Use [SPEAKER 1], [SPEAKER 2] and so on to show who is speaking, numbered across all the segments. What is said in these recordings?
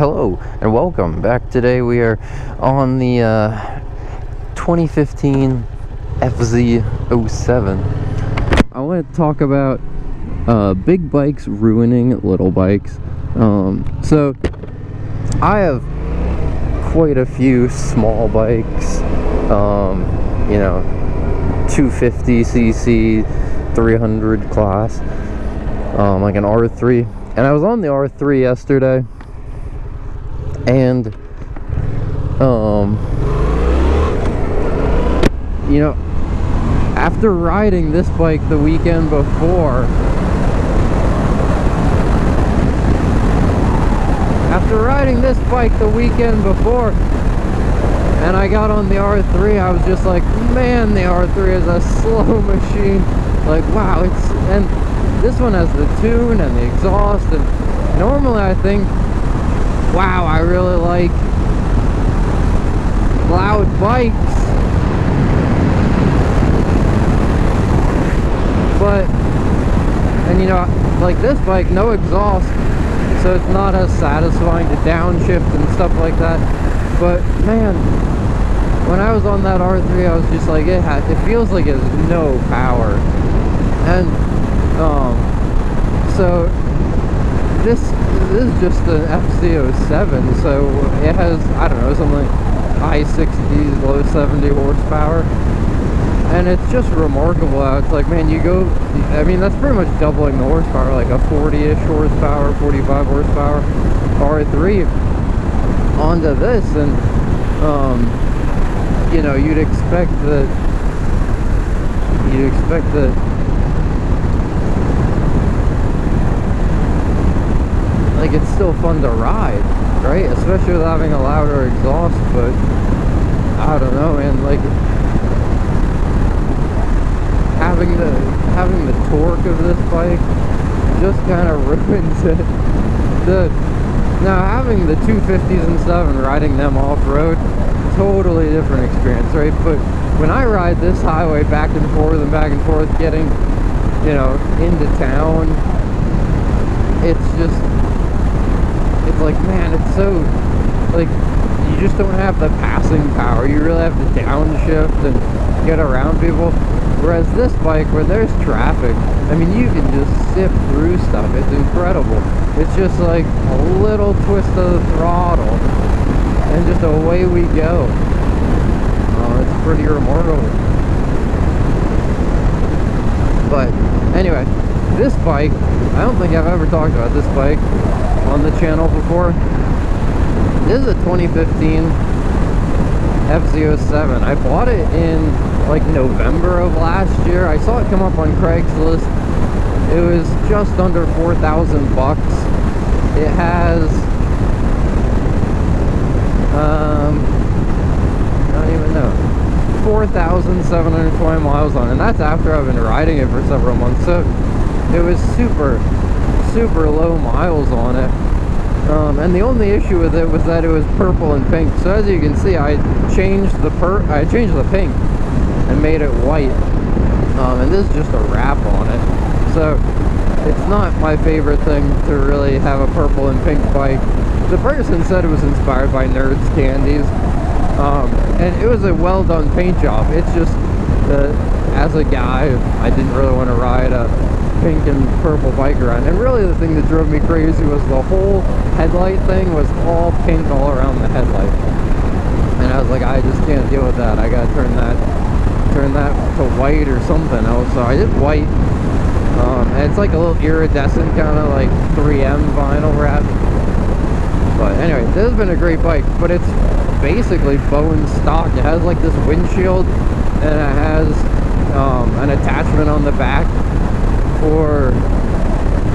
[SPEAKER 1] Hello and welcome back. Today we are on the 2015 FZ07. I want to talk about big bikes ruining little bikes. So I have quite a few small bikes, 250cc 300 class, like an R3, and I was on the R3 yesterday. And after riding this bike the weekend before, and I got on the R3, I was just like, man, the R3 is a slow machine. Like, wow, and this one has the tune and the exhaust, and normally I think, wow, I really like loud bikes, like this bike, no exhaust, so it's not as satisfying to downshift and stuff like that. But man, when I was on that R3, I was just like, it feels like it has no power. And so this is just an FZ07, so it has, I don't know, something like high 60s, low 70 horsepower, and it's just remarkable how it's like, man, that's pretty much doubling the horsepower, like a 40-ish horsepower, 45 horsepower R3 onto this, and you'd expect that like it's still fun to ride, right? Especially with having a louder exhaust. But I don't know, man, like having the torque of this bike just kind of ruins it. Now having the 250s and stuff and riding them off-road, totally different experience, right? But when I ride this highway back and forth getting into town, it's like, man, it's so, like, you just don't have the passing power. You really have to downshift and get around people. Whereas this bike, where there's traffic, I mean, you can just zip through stuff. It's incredible. It's just like a little twist of the throttle, and just away we go. It's pretty remarkable. But anyway, this bike, I don't think I've ever talked about this bike on the channel before. This is a 2015 FZ07. I bought it in like November of last year. I saw it come up on Craigslist. It was just under 4,000 bucks. It has I don't even know, 4,720 miles on it, and that's after I've been riding it for several months. So it was super low miles on it, and the only issue with it was that it was purple and pink. So as you can see, I changed the pink and made it white, and this is just a wrap on it. So it's not my favorite thing to really have a purple and pink bike. The person said it was inspired by Nerds Candies, and it was a well done paint job. It's just as a guy, I didn't really want to ride a pink and purple bike around. And really the thing that drove me crazy was the whole headlight thing was all pink all around the headlight, and I was like, I just can't deal with that. I gotta turn that to white or something else. So I did white, and it's like a little iridescent kind of like 3M vinyl wrap. But anyway, this has been a great bike, but it's basically bone stock. It has like this windshield, and it has an attachment on the back for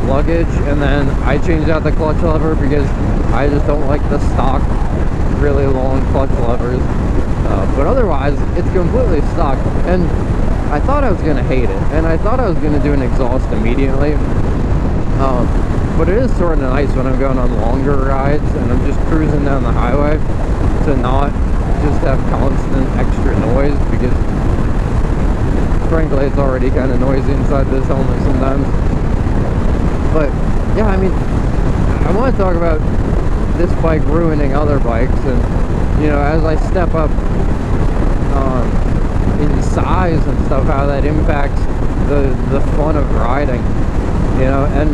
[SPEAKER 1] luggage, and then I changed out the clutch lever because I just don't like the stock really long clutch levers, but otherwise it's completely stock. And I thought I was gonna hate it, and I thought I was gonna do an exhaust immediately, but it is sort of nice when I'm going on longer rides and I'm just cruising down the highway to not just have constant extra noise, because frankly it's already kind of noisy inside this helmet sometimes. But yeah, I mean, I want to talk about this bike ruining other bikes, and you know, as I step up in size and stuff, how that impacts the fun of riding, you know. And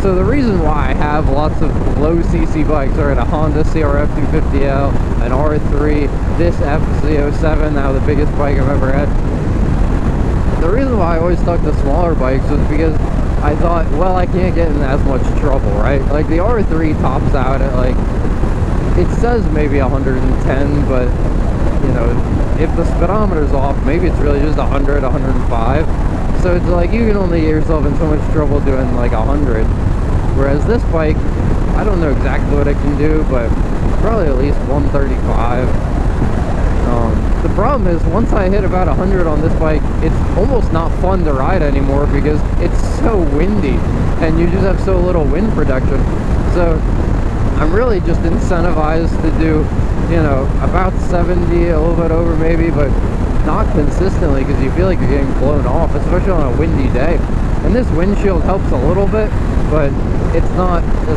[SPEAKER 1] so the reason why I have lots of low cc bikes are a Honda CRF 250L, an R3, this FZ07, now the biggest bike I've ever had. The reason why I always stuck to smaller bikes was because I thought, well, I can't get in as much trouble, right? Like the R3 tops out at like, it says maybe 110, but you know, if the speedometer's off, maybe it's really just 100, 105. So it's like you can only get yourself in so much trouble doing like 100. Whereas this bike, I don't know exactly what it can do, but probably at least 135. The problem is, once I hit about 100 on this bike, it's almost not fun to ride anymore because it's so windy and you just have so little wind protection. So I'm really just incentivized to do, you know, about 70, a little bit over maybe, but not consistently, because you feel like you're getting blown off, especially on a windy day. And this windshield helps a little bit, but it's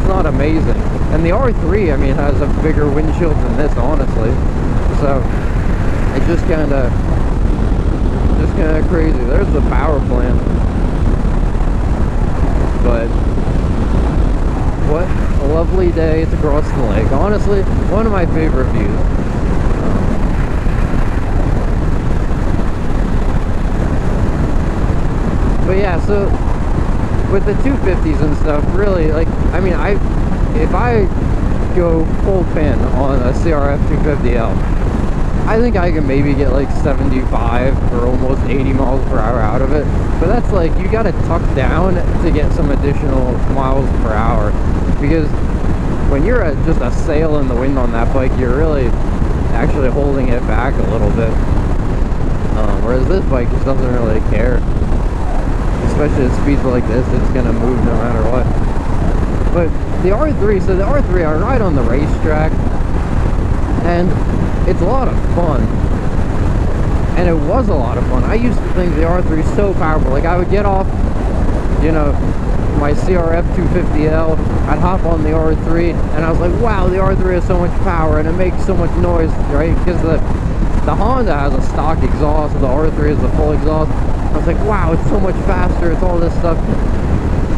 [SPEAKER 1] not amazing. And the R3, I mean, has a bigger windshield than this, honestly. So it's just kind of crazy. There's the power plant. But what a lovely day to cross the lake. Honestly, one of my favorite views. But yeah, so with the 250s and stuff, really, like, I mean, if I go full pin on a CRF 250L, I think I can maybe get like 75 or almost 80 miles per hour out of it. But that's like, you gotta tuck down to get some additional miles per hour. Because when you're at just a sail in the wind on that bike, you're really actually holding it back a little bit. Whereas this bike just doesn't really care. Especially at speeds like this, it's gonna move no matter what. But the R3, so the R3, I ride on the racetrack, and it's a lot of fun. And it was a lot of fun. I used to think the R3 is so powerful. Like, I would get off, you know, my CRF 250L, I'd hop on the R3, and I was like, wow, the R3 has so much power, and it makes so much noise, right? Because the Honda has a stock exhaust, the R3 is the full exhaust. I was like, wow, it's so much faster, it's all this stuff.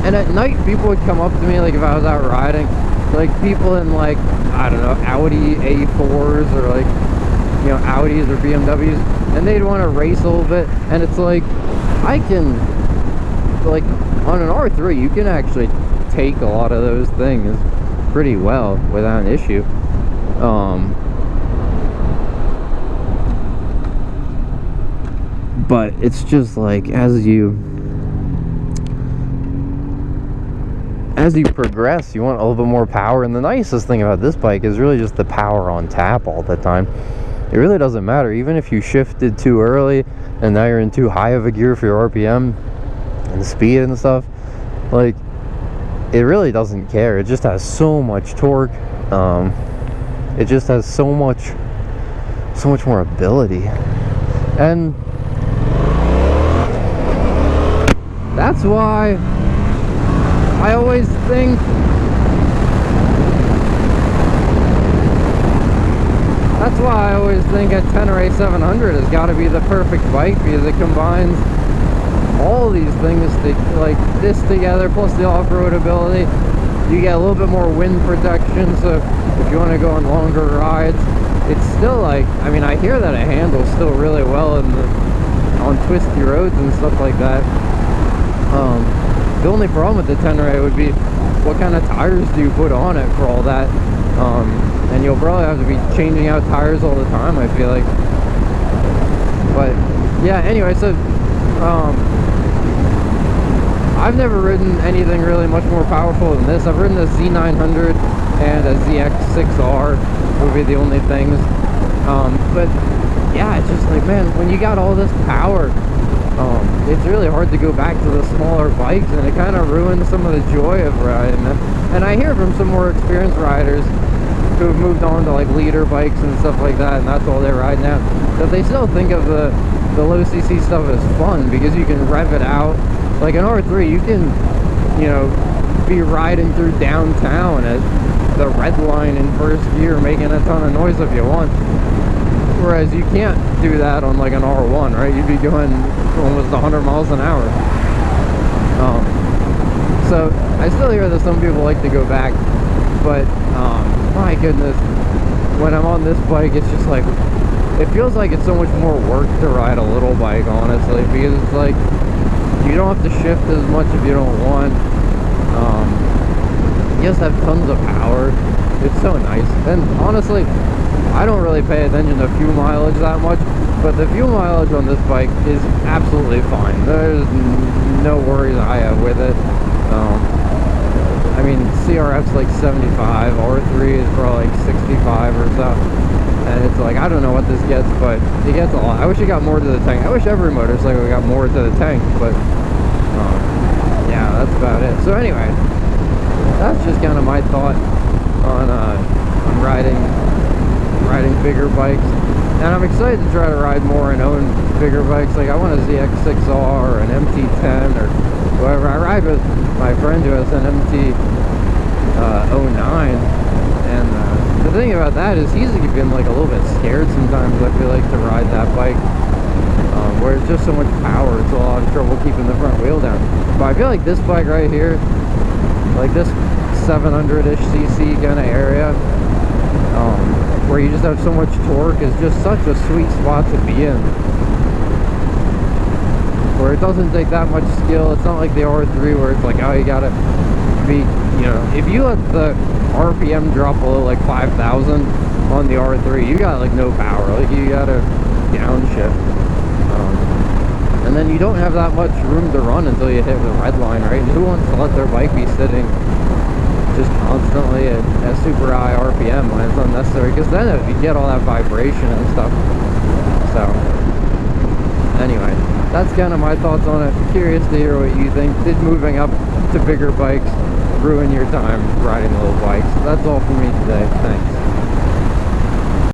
[SPEAKER 1] And at night, people would come up to me, like, if I was out riding, like, people in, like, I don't know, Audi A4s, or, like, you know, Audis or BMWs, and they'd want to race a little bit, and it's like, I can, like, on an R3, you can actually take a lot of those things pretty well without an issue. But it's just like, as you progress, you want a little bit more power. And the nicest thing about this bike is really just the power on tap all the time. It really doesn't matter, even if you shifted too early and now you're in too high of a gear for your RPM and the speed and stuff, like, it really doesn't care. It just has so much torque. It just has so much more ability. And that's why I always think a Tenere 700 has got to be the perfect bike, because it combines all these things, like this together, plus the off-road ability. You get a little bit more wind protection, so if you want to go on longer rides, it's still like, I mean, I hear that it handles still really well on twisty roads and stuff like that. The only problem with the Tenere would be, what kind of tires do you put on it for all that? And you'll probably have to be changing out tires all the time, I feel like. But yeah, anyway, so I've never ridden anything really much more powerful than this. I've ridden a Z900 and a ZX6R would be the only things. But yeah, it's just like, man, when you got all this power, it's really hard to go back to the smaller bikes, and it kind of ruins some of the joy of riding them. And I hear from some more experienced riders who have moved on to like leader bikes and stuff like that, and that's all they ride now, that they still think of the low cc stuff as fun, because you can rev it out. Like an R3, you can, you know, be riding through downtown at the red line in first gear making a ton of noise if you want. Whereas you can't do that on like an R1, right? You'd be going almost 100 miles an hour. So I still hear that some people like to go back, but my goodness, when I'm on this bike, it's just like, it feels like it's so much more work to ride a little bike, honestly, because it's like, you don't have to shift as much if you don't want. You just have tons of power. It's so nice. And honestly, I don't really pay attention to fuel mileage that much, but the fuel mileage on this bike is absolutely fine. There's no worries I have with it. I mean, CRF's like 75, R3 is probably like 65 or so. And it's like, I don't know what this gets, but it gets a lot. I wish it got more to the tank. I wish every motorcycle got more to the tank, but yeah, that's about it. So anyway, that's just kind of my thought on riding bigger bikes. And I'm excited to try to ride more and own bigger bikes. Like I want a ZX6R or an MT10 or whatever. I ride with my friend who has an MT09, and the thing about that is he's been like a little bit scared sometimes, I feel like, to ride that bike, where it's just so much power, it's a lot of trouble keeping the front wheel down. But I feel like this bike right here, like this 700-ish cc kind of area, where you just have so much torque, is just such a sweet spot to be in. Where it doesn't take that much skill. It's not like the R3 where it's like, oh, you gotta be, you know, if you let the RPM drop below like 5,000 on the R3, you got like no power. Like you gotta downshift. And then you don't have that much room to run until you hit the red line, right? And who wants to let their bike be sitting just constantly at super high RPM when it's unnecessary? Because then you get all that vibration and stuff. So anyway, that's kind of my thoughts on it. Curious to hear what you think. Did moving up to bigger bikes ruin your time riding little bikes? That's all for me today. Thanks.